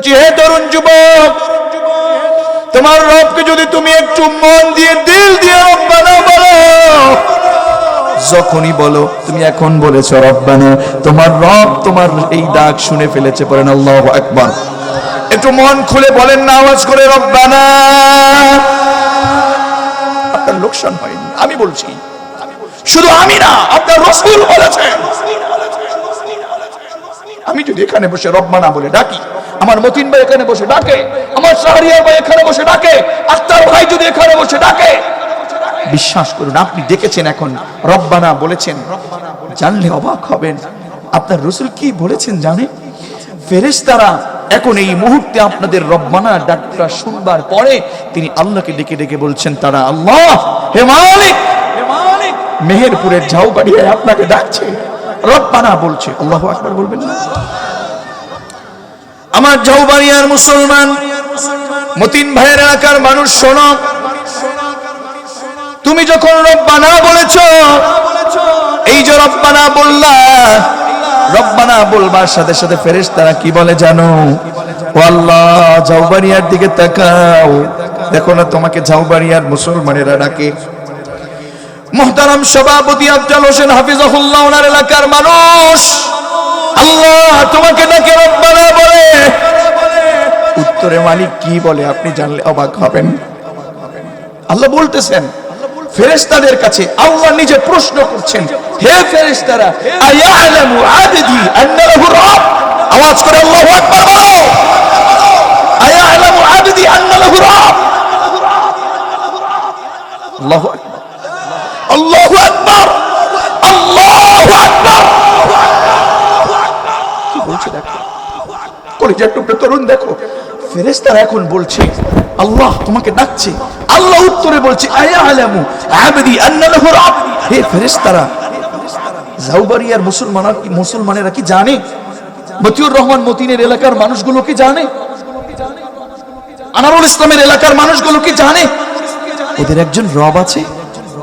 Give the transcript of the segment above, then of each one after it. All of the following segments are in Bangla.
বলছি, হে তরুণ যুবক, তোমার রবকে যদি তুমি একটু মন দিয়ে দিল দিয়ে রব্বানা বলো, যখনই বলো, তুমি এখন বলেছো রব্বানা, তোমার রব তোমার এই ডাক শুনে ফেলেছে। বলেন আল্লাহু আকবার। একটু মন খুলে বলেন না আওয়াজ করে রব্বানা। আপনার লোকসান হয়নি, আমি বলছি, শুধু আমি না, আপনার রাসূল বলেছেন। আমি যদি এখানে বসে রব্বানা বলে ডাকি, আমার মতিন ভাই এখানে বসে ডাকে, আমার শাহরিয়ার ভাই এখানে বসে ডাকে, আক্তার ভাই যদি এখানে বসে ডাকে, বিশ্বাস করুন, আপনি দেখেছেন এখন রব্বানা বলেছেন, জানলে অবাক হবেন আপনার রাসূল কি বলেছেন জানেন? ফেরেশতারা এখন এই মুহূর্তে আপনাদের রব্বানা ডাকটা শুনবার পরে তিনি আল্লাহকে ডেকে ডেকে বলছেন, তারা আল্লাহ, হে মালিক, মেহেরপুরের ঝাউবাড়িয়ায় আপনাকে ডাকছে, রব্বানা বলছে। আল্লাহু আকবার বলবেন না? আমার ঝাউবাড়িয়ার মুসলমান মতিন ভাইয়ের এলাকার মানুষ শোনো, তুমি যখন রব্বানা বলেছো, এই যে রব্বানা বললা, রব্বানা বলবার সাথে সাথে ফেরেশতারা কি বলে জানো? ও আল্লাহ, ঝাউবাড়িয়ার দিকে তাকাও, দেখো না তোমাকে ঝাউবাড়িয়ার মুসলমানেরা ডাকে। মুহতারাম সভাপতি আফজাল হোসেন হাফিজাহুল্লাহ ওনার এলাকার মানুষ, আল্লাহ তোমাকে ডাকে রব্বানা বলে। উত্তরে মালিক কি বলে আপনি জানলে অবাক হবেন। আল্লাহ বলতেছেন ফেরেশতাদের কাছে, আল্লাহ নিজে প্রশ্ন করছেন, হে ফেরেশতারা, আয়ালামু আবদি আন্না লাহু রব, আওয়াজ করে আল্লাহু আকবার বলো। আয়ালামু আবদি আন্না লাহু রব, আল্লাহু আকবার, আল্লাহু আকবার, আল্লাহু আকবার। কি বলছে দেখো, কলিজার টুকরো তরুণ দেখো, ফেরেশতারা এখন বলছে আল্লাহ তোমাকে ডাকছে। আল্লাহ উত্তরে বলছে আয়ালামু আবদি আন্না লাহু রব। হে ফেরেশতারা, ঝাউবাড়িয়ার মুসলমানেরা কি জানে? মতিউর রহমান মতিনের এলাকার মানুষগুলো কি জানে? আনারুল ইসলামের এলাকার মানুষগুলো কি জানে ওদের একজন রব আছে?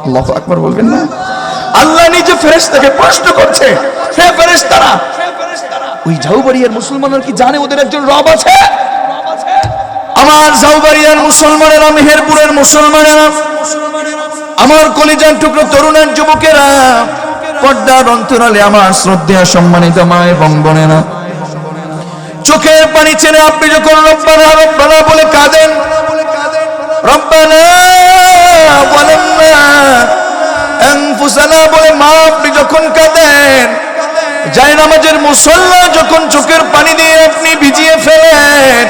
আল্লাহু আকবার বলবেন না? আল্লাহ নিজে ফেরেশতাকে প্রশ্ন করছে, হে ফেরেশতারা, ওই ঝাউবাড়িয়ার মুসলমানরা কি জানে ওদের একজন রব আছে? আমার ঝাউবাড়িয়ার মুসলমানেরা, মেহেরপুরের মুসলমানেরা, আমার কলিজার টুকরো তরুণের যুবকেরা, পর্দার অন্তরালে আমার শ্রদ্ধেয় সম্মানিত মা এবং বোনেরা, চোখের পানি ছেড়ে আপনি যখন রব্বানা রব্বানা বলে কাঁদেন, রব্বানা যালামনা আনফুসানা বলে মা আপনি যখন কাঁদেন, জায়নামাজের মুসল্লা যখন চোখের পানি দিয়ে আপনি ভিজিয়ে ফেলেন,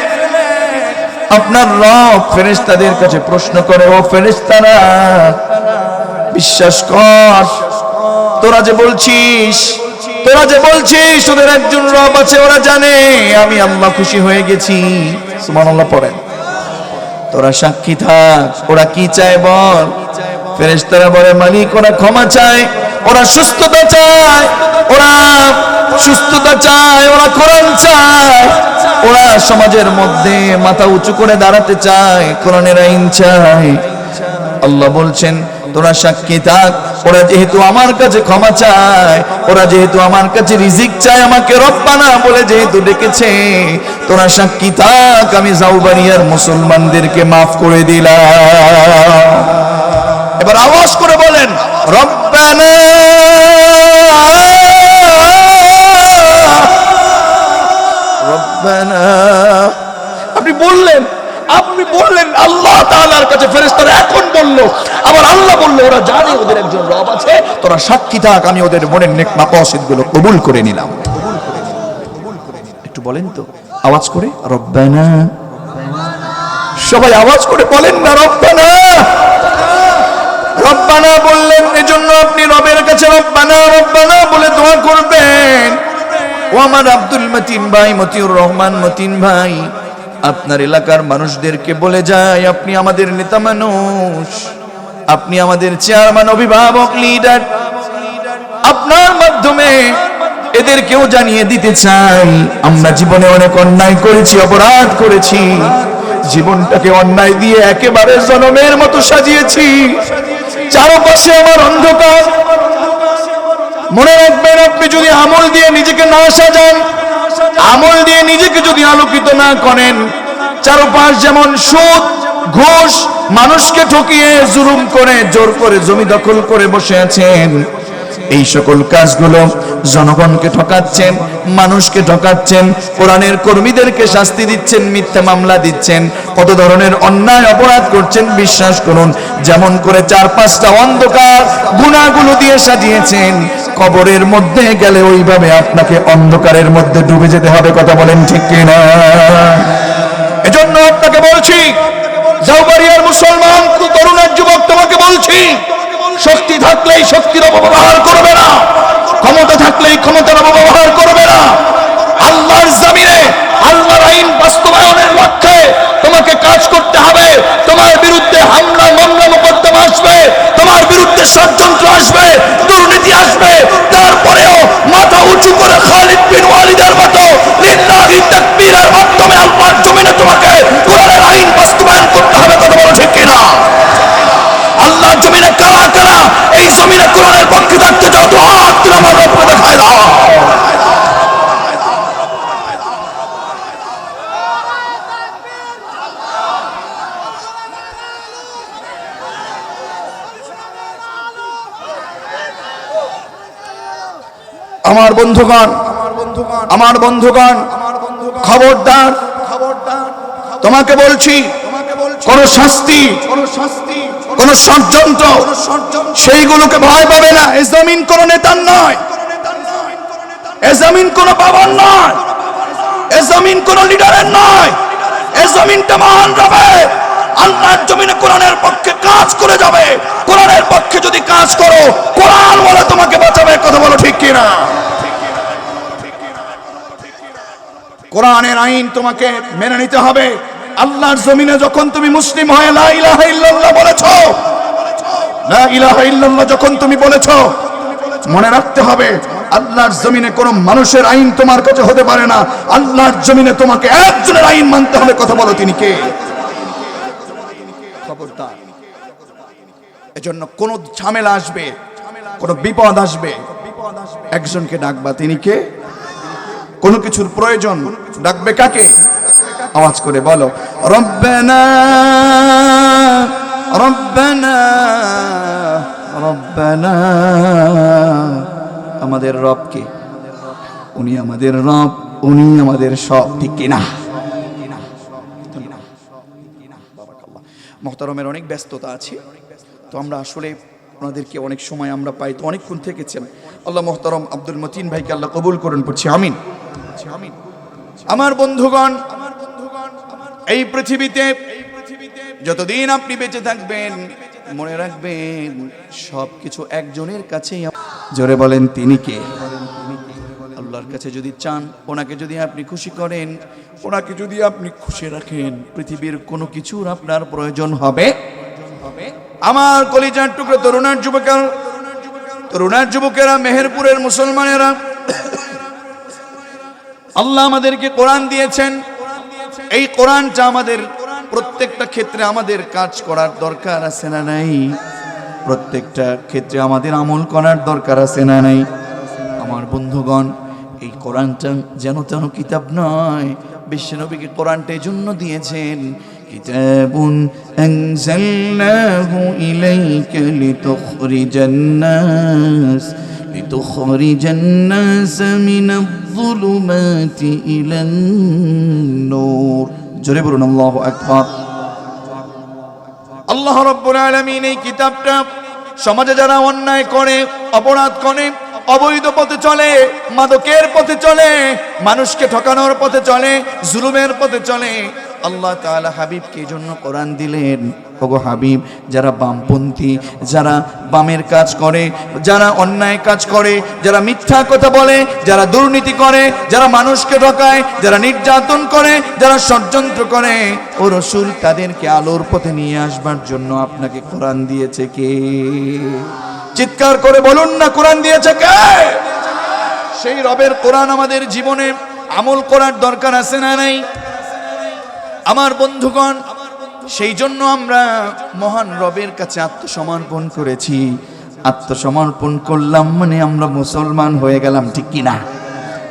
আপনার রব ফেরেশতাদের কাছে প্রশ্ন করে, ও ফেরেশতারা বিশ্বাস কর, তোরা যে বলছিস ওদের একজন রব আছে, ওরা জানে আমি আল্লাহ খুশি হয়ে গেছি। সুবহানাল্লাহ পড়েন। তোরা সাক্ষী থাক, ওরা কি চায় বল। ফেরেশতারা বলে মালিক ওরা ক্ষমা চায়, ওরা সুস্থতা চায়, ওরা কোরআন চায়, ওরা সমাজের মধ্যে মাথা উঁচু করে দাঁড়াতে চায়, কোরআনের আইন চায়। আল্লাহ বলছেন তোরা সাক্ষী থাক, ওরা যেহেতু আমার কাছে ক্ষমা চায়, ওরা যেহেতু আমার কাছে রিজিক চায়, আমাকে রব্বানা বলে যেহেতু ডেকেছে, তোরা সাক্ষী থাক, আমি ঝাউবাড়িয়ার মুসলমানদেরকে মাফ করে দিলাম। এবার আওয়াজ করে বলেন রব্বানা। আপনি বললেন আল্লাহ তাআলার কাছে ফেরেশতারা এখন বলল, আবার আল্লাহ বলল ওরা জানে ওদের একজন রব আছে, তোরা সাক্ষী থাক, আমি ওদের মনের নেক মাকাসিদ গুলো কবুল করে নিলাম। একটু বলেন তো আওয়াজ করে রব্বানা। সবাই আওয়াজ করে বলেন না রব্বানা। রব্বানা বললেন, এজন্য আপনি রবের কাছে রব্বানা রব্বানা বলে দোয়া করবেন। ও আমার আব্দুল মতিন ভাই, মতিউর রহমান মতিন ভাই, আপনার এলাকার মানুষদেরকে বলে যায়, আপনি আমাদের নেতা মানুষ, আপনি আমাদের চেয়ারম্যান, অভিভাবক, লিডার, আপনার মাধ্যমে এদেরকেও জানিয়ে দিতে চাই, আমরা জীবনে অনেক অন্যায় করেছি, অপরাধ করেছি, জীবনটাকে অন্যায় দিয়ে একেবারে জনমের মতো সাজিয়েছি, চারপাশে আমার অন্ধকার। মনে রাখবেন, আপনি যদি আমল দিয়ে নিজেকে না সাজান, আমল দিয়ে নিজেকে যদি আলোকিত না করেন, চারপাশ যেমন সুদ, ঘুষ, মানুষকে ঠকিয়ে জুলুম করে জোর করে জমি দখল করে বসে আছেন, এই সকল কাজগুলো জনগণকে ঠকাচ্ছেন, মানুষকে ঠকাচ্ছেন, কোরআনের কর্মীদেরকে শাস্তি দিচ্ছেন, মিথ্যা মামলা দিচ্ছেন, কত ধরনের অন্যায় অপরাধ করছেন। বিশ্বাস করুন, যেমন করে 4-5টা অন্ধকার গুনাহগুলো দিয়ে সাজিয়েছেন, কবরের মধ্যে গেলে ওইভাবে আপনাকে অন্ধকারের মধ্যে ডুবে যেতে হবে। কথা বলেন ঠিক কিনা? এজন্য আপনাকে বলছি, জাউবাড়িয়ার মুসলমান তরুণের যুবক, তোমাকে বলছি, শক্তি থাকলেই শক্তির অপব্যবহার করবে না, ক্ষমতা থাকলেই ক্ষমতার অপব্যবহার করবে না। আল্লাহর জমিনে আল্লাহর আইন বাস্তবায়নের লক্ষ্যে তোমাকে কাজ করতে হবে। তোমার বিরুদ্ধে হামলা, মামলা, মোকদ্দমা আসবে, তোমার বিরুদ্ধে ষড়যন্ত্র আসবে, দুর্নীতি আসবে, তারপরেও মাথা উঁচু করে খালিদ বিন ওয়ালিদের মতো লিল্লাহি তাকবীরের মাধ্যমে আল্লাহর জমিনে তোমাকে কোরআনের আইন বাস্তবায়ন করতে হবে। কথা বলো ঠিক কিনা? আল্লাহর জমিনে কারা কারা এই জমিনে কোরআনের পক্ষে থাকতে চাও? তো হাত তুলে আমার রবকে দেখায় দাও। আমার বন্ধুগণ, আমার বন্ধুগণ, খবরদার, তোমাকে বলছি, কোন শাস্তি, কোন ষড়যন্ত্র, সেইগুলোকে ভয় পাবে না। এ জমিন কোন নেতার নয়, এ জমিন কোন বাবার নয়, এ জমিন কোন লিডারের নয়, এ জমিনটা মহান রবের। আল্লাহর জমিনে কোরআনের পক্ষে কাজ করে যাবে। কোরআনের পক্ষে যদি কাজ করো, কোরআন বলে তোমাকে বাঁচাবে। কথা বলো ঠিক কিনা? কোরআনের আইন তোমাকে মেনে নিতে হবে। আল্লাহর জমিনে যখন তুমি মুসলিম হয়ে লা ইলাহা ইল্লাল্লাহ বলেছো, লা ইলাহা ইল্লাল্লাহ যখন তুমি বলেছো, মনে রাখতে হবে আল্লাহর জমিনে কোন মানুষের আইন তোমার কাছে হতে পারে না। আল্লাহর জমিনে তোমাকে একজনের আইন মানতে হবে। কথা বলো, তিনি কে? খবরদার। এজন্য কোন ঝামেলা আসবে, কোন বিপদ আসবে, একজনকে ডাকবা। তিনি কে? কোনো কিছুর প্রয়োজন ডাকবে কাকে? আওয়াজ করে বলো, রব্বানা রব্বানা রব্বানা। আমাদের রবকে, উনি আমাদের রব, উনি আমাদের সব। ঠিক কিনা? মুহতারামের অনেক ব্যস্ততা আছে, তো আমরা আসলে ওনাদেরকে অনেক সময় আমরা পাই, তো অনেকক্ষণ থেকেছেন। আল্লাহ মুহতারাম আব্দুল মতিন ভাইকে আল্লাহ কবুল করুন, পড়ছি আমিন। আমার বন্ধুগণ, এই পৃথিবীতে যতদিন আপনি বেঁচে থাকবেন, মনে রাখবেন সবকিছু একজনের কাছেই। জোরে বলেন, তিনি কে? আল্লাহর কাছে যদি চান, ওনাকে যদি আপনি খুশি করেন, ওনাকে যদি আপনি খুশি রাখেন, পৃথিবীর কোনো কিছুর আপনার প্রয়োজন হবে। আমার কলিজার টুকরো তরুণার যুবকেরা, মেহেরপুরের মুসলমানেরা, আল্লাহ আমাদেরকে কোরআন দিয়েছেন। এই কোরআনটা আমাদের প্রত্যেকটা ক্ষেত্রে আমাদের কাজ করার দরকার আছে না নাই? প্রত্যেকটা ক্ষেত্রে আমাদের আমল করার দরকার আছে না নাই? আমার বন্ধুগণ, এই কোরআনটা যেন তেন কিতাব নয়। বিশ্বনবীকে কোরআনটা এজন্য দিয়েছেন, কিতাবুন আনজালনাহু ইলাইকা লিতুখরিজান নাস মিনায-যুলুমাতি ইলান-নূর। জোরে বলুন আল্লাহু আকবার। আল্লাহ রাব্বুল আলামিন এই কিতাবটা সমাজে যারা অন্যায় করে, অপরাধ করে, অবৈধ পথে চলে, মাদকের পথে চলে, মানুষকে ঠকানোর পথে চলে, জুলুমের পথে চলে, আল্লাহ তাআলা হাবিবকে এই জন্য কোরআন দিলেন। ওগো হাবিব, যারা বামপন্থী, যারা বামের কাজ করে, যারা অন্যায় কাজ করে, যারা মিথ্যা কথা বলে, যারা দুর্নীতি করে, যারা মানুষকে ঠকায়, যারা নির্যাতন করে, যারা ষড়যন্ত্র করে, ও রাসূল তাদেরকে আলোর পথে নিয়ে আসবার জন্য আপনাকে কোরআন দিয়েছে কে? চিৎকার করে বলুন না, কোরআন দিয়েছে কে? সেই রবের কোরআন আমাদের জীবনে আমল করার দরকার আছে না নাই? আমার বন্ধুগণ, সেই জন্য আমরা মহান রবের কাছে আত্মসমর্পণ করেছি। আত্মসমর্পণ করলাম মানে আমরা মুসলমান হয়ে গেলাম। ঠিক কিনা?